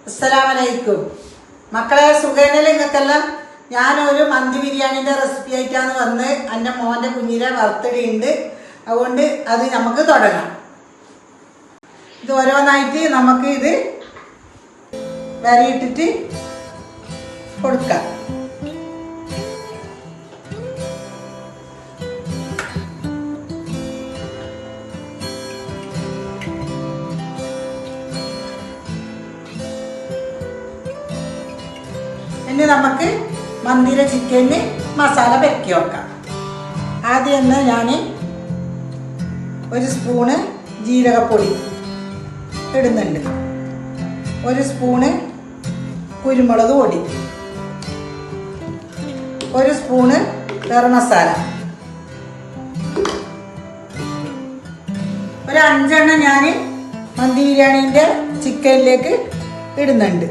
അസ്സലാമലൈക്കും മക്കളെ, സുഖേനല്ലേ നിങ്ങൾക്കെല്ലാം? ഞാനൊരു മന്തി ബിരിയാണിൻ്റെ റെസിപ്പി ആയിട്ടാണ് വന്ന്. എൻ്റെ മോൻ്റെ കുഞ്ഞിൻ്റെ ബർത്ത്ഡേ ഉണ്ട്, അതുകൊണ്ട് അത് നമുക്ക് തുടങ്ങാം. ഇത് ഓരോന്നായിട്ട് നമുക്ക് ഇത് വരയിട്ടിട്ട് കൊടുക്കാം. ഇനി നമുക്ക് മന്തിയുടെ ചിക്കന് മസാല പെരക്കി വെക്കാം. ആദ്യം തന്നെ ഞാൻ ഒരു സ്പൂണ് ജീരകപ്പൊടി ഇടുന്നുണ്ട്, ഒരു സ്പൂണ് കുരുമുളക് പൊടി, ഒരു സ്പൂണ് ഗരം മസാല, ഒരു 5 എണ്ണം ഞാൻ മന്തി ബിരിയാണീൻ്റെ ചിക്കനിലേക്ക് ഇടുന്നുണ്ട്.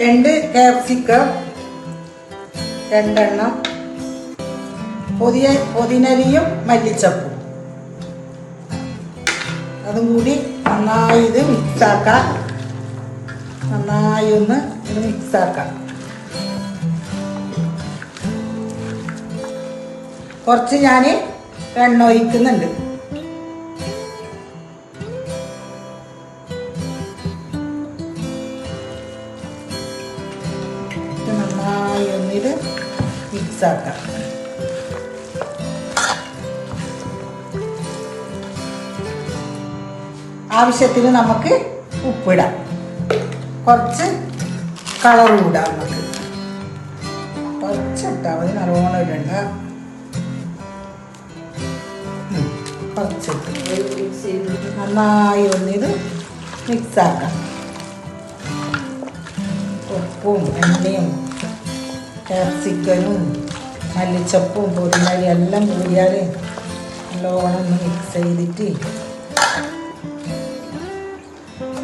രണ്ട് ക്യാപ്സിക്കം 2 എണ്ണം, പുതിനരിയും മല്ലിച്ചപ്പും, അതും കൂടി നന്നായി ഇത് മിക്സാക്കാം. നന്നായി ഒന്ന് ഇത് മിക്സാക്കാം. കുറച്ച് ഞാൻ എണ്ണ ഒഴിക്കുന്നുണ്ട്. നന്നായി ഒന്നിത് മിക്സാക്കാം. ആവശ്യത്തിന് നമുക്ക് ഉപ്പിടാം, കുറച്ച് കളറും ഇടാം. നമുക്ക് കുറച്ചിട്ടാൽ മതി, നല്ലോണം ഇടണ്ട. കുറച്ചിട്ട് നന്നായി ഒന്നിത് മിക്സാക്കാം. ഉപ്പും എണ്ണയും ക്യാപ്സിക്കനും മല്ലിച്ചപ്പും പുതിനരി എല്ലാം കൂടിയാൽ നല്ലോണം ഒന്ന് മിക്സ് ചെയ്തിട്ട്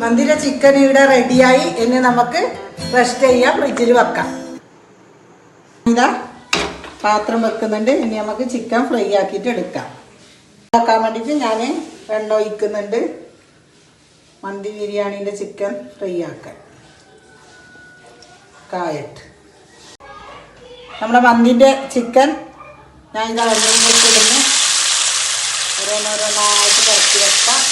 മന്തിയുടെ ചിക്കൻ ഇവിടെ റെഡിയായി. ഇനി നമുക്ക് റെസ്റ്റ് ചെയ്യാൻ ഫ്രിഡ്ജിൽ വെക്കാം. ഇതാ പാത്രം വെക്കുന്നുണ്ട്. ഇനി നമുക്ക് ചിക്കൻ ഫ്രൈ ആക്കിയിട്ട് എടുക്കാം. ആക്കാൻ വേണ്ടിയിട്ട് ഞാൻ എണ്ണ ഒഴിക്കുന്നുണ്ട്. മന്തി ബിരിയാണീൻ്റെ ചിക്കൻ ഫ്രൈ ആക്കാൻ കായട്ട് നമ്മുടെ മന്തിൻ്റെ ചിക്കൻ ഞാൻ ഇതാ വെള്ളത്തിലേക്ക് ഇടുന്നു. ഓരോന്നോരോന്നായിട്ട് കറക്കി വെക്കാം.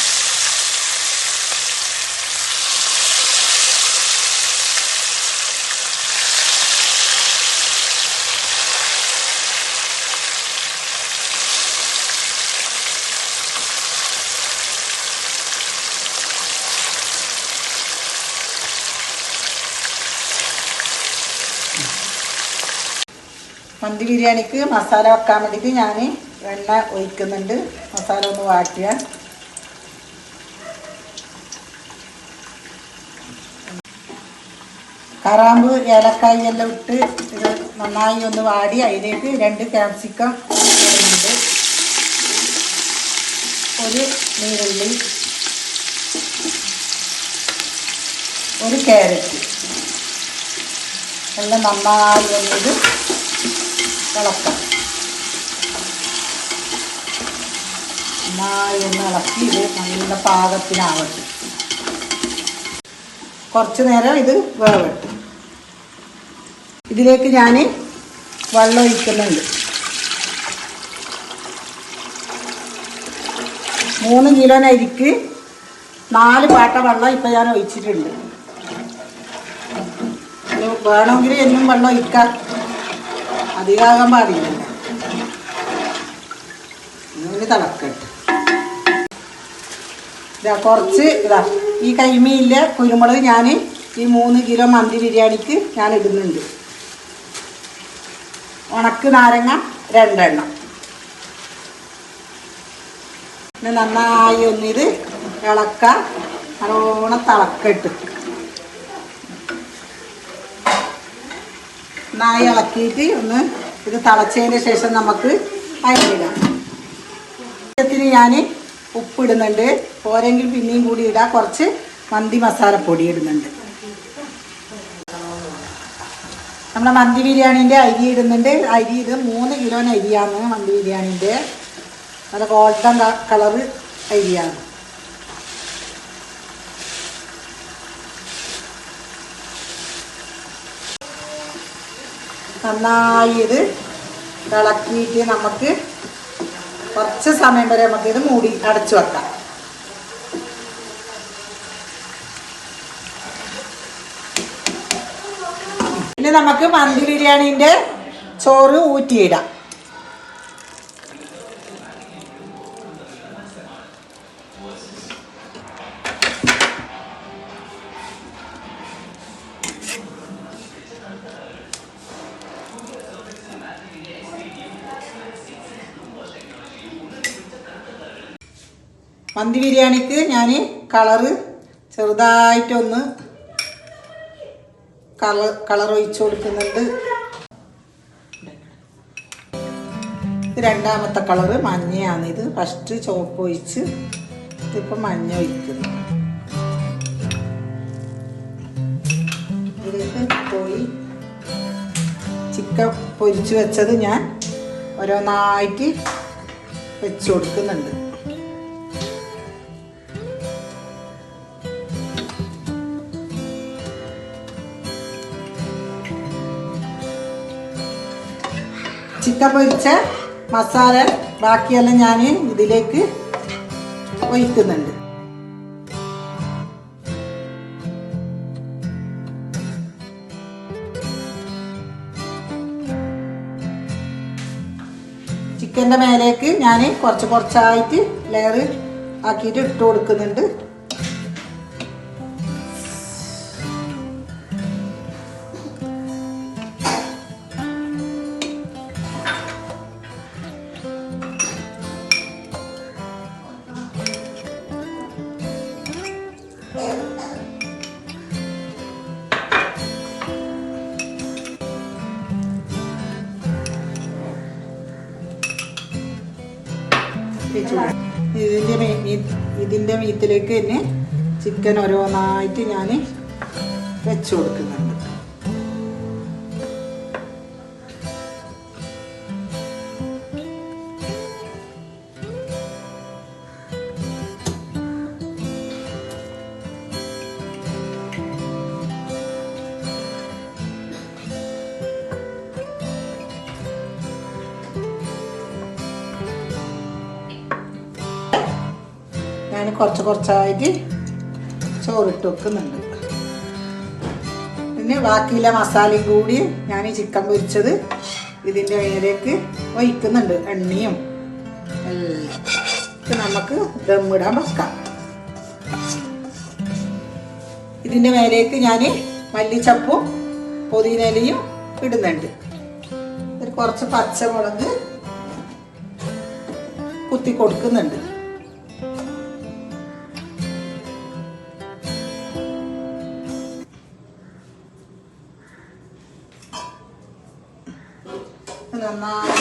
മന്തി ബിരിയാണിക്ക് മസാല വെക്കാൻ വേണ്ടിയിട്ട് ഞാൻ എണ്ണ ഒഴിക്കുന്നുണ്ട്. മസാല ഒന്ന് വാട്ടിയ കറാമ്പ് ഏലക്കായി എല്ലാം ഇട്ട് ഇത് നന്നായി ഒന്ന് വാടി അതിലേക്ക് 2 ക്യാപ്സിക്കം ഇടുന്നുണ്ട്, ഒരു നീരുള്ളി, ഒരു ക്യാരറ്റ് എല്ലാം നന്നായി ഒന്നിത് ഇളക്കാം. നന്നായി ഒന്ന് ഇളക്കി ഇത് നല്ല പാകത്തിനാവട്ടെ. കുറച്ച് നേരം ഇത് വേവട്ടെ. ഇതിലേക്ക് ഞാൻ വെള്ളം ഒഴിക്കുന്നുണ്ട്. 3 കിലോ അരിക്ക് 4 പാട്ട വെള്ളം ഇപ്പം ഞാൻ ഒഴിച്ചിട്ടുണ്ട്. വേണമെങ്കിൽ എന്നും വെള്ളം ഒഴിക്കാം, അധികമാകാൻ പാടില്ല. ഇങ്ങനെ തിളക്കട്ടെ. ഇതാ കുറച്ച് ഇതാ ഈ കൈമയില്ല കുരുമുളക് ഞാൻ ഈ 3 കിലോ മന്തി ബിരിയാണിക്ക് ഞാൻ ഇടുന്നുണ്ട്. ഉണക്ക് നാരങ്ങ 2 എണ്ണം. പിന്നെ നന്നായി ഒന്നിത് ഇളക്കാം. നല്ലോണം തിളക്കട്ട് നന്നായി ഇളക്കിയിട്ട് ഒന്ന് ഇത് തിളച്ചതിന് ശേഷം നമുക്ക് അരിയിടാം. ത്തിന് ഞാൻ ഉപ്പിടുന്നുണ്ട്, പോരെങ്കിൽ പിന്നെയും കൂടി ഇടാം. കുറച്ച് മന്തി മസാലപ്പൊടി ഇടുന്നുണ്ട്. നമ്മുടെ മന്തി ബിരിയാണീൻ്റെ അരി ഇടുന്നുണ്ട്. അരി ഇത് 3 കിലോ അരിയാണ് മന്തി ബിരിയാണീൻ്റെ. നല്ല ഗോൾഡൻ കളറ് അരിയാണ്. നന്നായി ഇത് ഇളക്കിയിട്ട് നമുക്ക് കുറച്ച് സമയം വരെ നമുക്കിത് മൂടി അടച്ചു വെക്കാം. ഇനി നമുക്ക് മന്തി ബിരിയാണീൻ്റെ ചോറ് ഊറ്റിയിടാം. മന്തി ബിരിയാണിക്ക് ഞാൻ കളറ് ചെറുതായിട്ടൊന്ന് കളർ ഒഴിച്ചു കൊടുക്കുന്നുണ്ട്. ഇത് രണ്ടാമത്തെ കളറ് മഞ്ഞയാണ്. ഇത് ഫസ്റ്റ് ചുവപ്പ് ഒഴിച്ച് ഇതിപ്പോൾ മഞ്ഞ ഒഴിക്കുന്നു. ഇതിലേക്ക് പോയി ചിക്കൻ പൊരിച്ച് വെച്ചത് ഞാൻ ഓരോന്നായിട്ട് വെച്ച് കൊടുക്കുന്നുണ്ട്. ചിക്കൻ പൊരിച്ച മസാല ബാക്കിയെല്ലാം ഞാൻ ഇതിലേക്ക് ഒഴിക്കുന്നുണ്ട്. ചിക്കൻ്റെ മേലേക്ക് ഞാൻ കുറച്ചായിട്ട് ലെയർ ആക്കിയിട്ട് ഇട്ട് കൊടുക്കുന്നുണ്ട്. ഇതിൻ്റെ മീത്തിലേക്ക് തന്നെ ചിക്കൻ ഓരോന്നായിട്ട് ഞാൻ വെച്ച് കൊടുക്കുന്നുണ്ട്. ഞാൻ കുറച്ചായിട്ട് ചോറിട്ട് വെക്കുന്നുണ്ട്. പിന്നെ ബാക്കിയുള്ള മസാലയും കൂടി ഞാൻ ചിക്കൻ പൊരിച്ചത് ഇതിൻ്റെ മേലേക്ക് ഒഴിക്കുന്നുണ്ട്. എണ്ണയും എല്ലാം ഇത് നമുക്ക് ദമ്മിടാൻ വെക്കാം. ഇതിൻ്റെ മേലേക്ക് ഞാൻ മല്ലിച്ചപ്പും പുതിനയിലയും ഇടുന്നുണ്ട്. ഒരു കുറച്ച് പച്ചമുളക് കുത്തി കൊടുക്കുന്നുണ്ട്. നന്നായി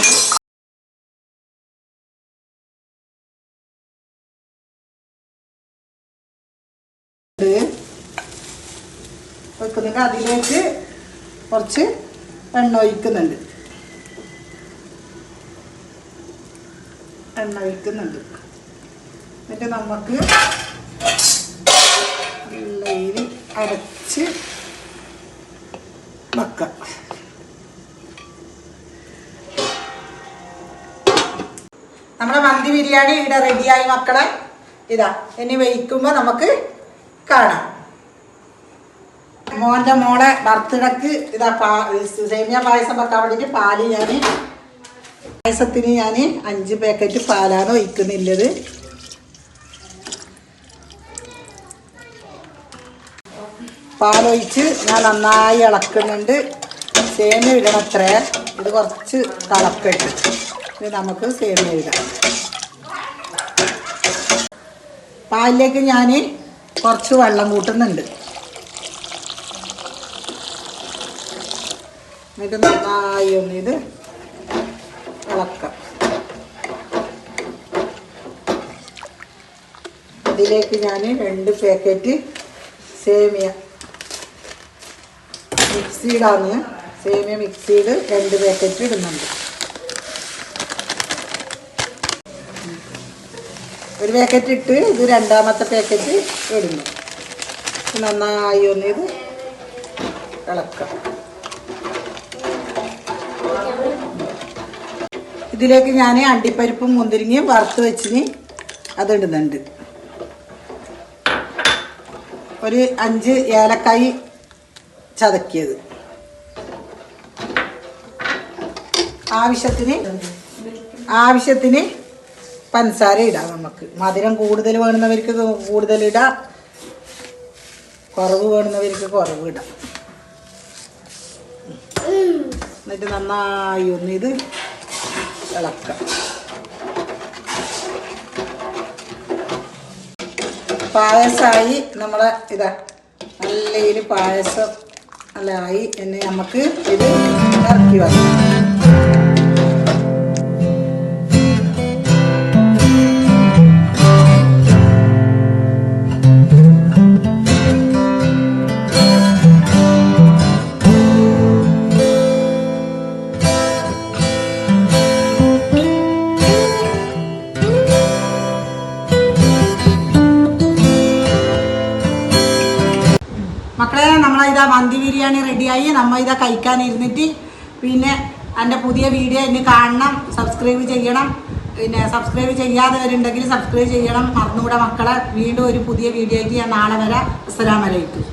വെക്കുന്നുണ്ട്. അതിലേക്ക് കുറച്ച് എണ്ണ ഒഴിക്കുന്നുണ്ട്. എന്നിട്ട് നമുക്ക് എണ്ണയിൽ അടച്ച് വെക്കാം. നമ്മുടെ മന്തി ബിരിയാണി ഇവിടെ റെഡിയായി മക്കളെ. ഇതാ ഇനി വയ്ക്കുമ്പോൾ നമുക്ക് കാണാം. മോൻ്റെ മോളെ ബർത്ത്ഡേക്ക് ഇതാ സേമിയ പായസം വെക്കാൻ വേണ്ടിയിട്ട് പാല് പായസത്തിന് ഞാൻ 5 പാക്കറ്റ് പാലാണ് ഒഴിക്കുന്നുള്ളത്. പാലൊഴിച്ച് ഞാൻ നന്നായി ഇളക്കുന്നുണ്ട്. സേമിയ ഇടണത്രേ. ഇത് കുറച്ച് തിളക്കട്ട്. ഇത് നമുക്ക് സേമിയ ഇടാം. പാലിലേക്ക് ഞാൻ കുറച്ച് വെള്ളം കൂട്ടുന്നുണ്ട്. എന്നിട്ട് നന്നായി ഒന്നിത് ഇളക്കാം. അതിലേക്ക് ഞാൻ 2 പാക്കറ്റ് സേമിയ മിക്സിയിലാണ്. സേമിയ മിക്സിയിൽ 2 പാക്കറ്റ് ഇടുന്നുണ്ട്. ഒരു പാക്കറ്റ് ഇട്ട് ഇത് രണ്ടാമത്തെ പാക്കറ്റ് ഇടുന്നു. നന്നായി ഒന്ന് ഇത് ഇളക്കാം. ഇതിലേക്ക് ഞാൻ അണ്ടിപ്പരിപ്പും മുന്തിരിങ്ങയും വറുത്ത് വെച്ചിന് അതിടുന്നുണ്ട്. ഒരു 5 ഏലക്കായി ചതക്കിയത്. ആവശ്യത്തിന് പഞ്ചസാര ഇടാം. നമുക്ക് മധുരം കൂടുതൽ വേണമെന്നവർക്ക് കൂടുതൽ ഇടാം, കുറവ് വേണമെന്നവർക്ക് കുറവ് ഇടാം. എന്നിട്ട് നന്നായി ഒന്ന് ഇത് ഇളക്കാം. പായസമായി നമ്മളെ ഇതാ നല്ല പായസം നല്ലതായി. എന്നെ നമുക്ക് ഇത് ഇറക്കി വെക്കാം. മക്കളെ നമ്മളിതാ മന്തി ബിരിയാണി റെഡിയായി. നമ്മൾ ഇതാ കഴിക്കാനിരുന്നിട്ട് പിന്നെ എൻ്റെ പുതിയ വീഡിയോ ഇനി കാണണം, സബ്സ്ക്രൈബ് ചെയ്യണം. പിന്നെ സബ്സ്ക്രൈബ് ചെയ്യാത്തവരുണ്ടെങ്കിൽ സബ്സ്ക്രൈബ് ചെയ്യണം, മറന്നുകൂടെ മക്കളെ. വീണ്ടും ഒരു പുതിയ വീഡിയോ ആയിട്ട് ഞാൻ നാളെ വരാം. അസ്സലാമു അലൈക്കും.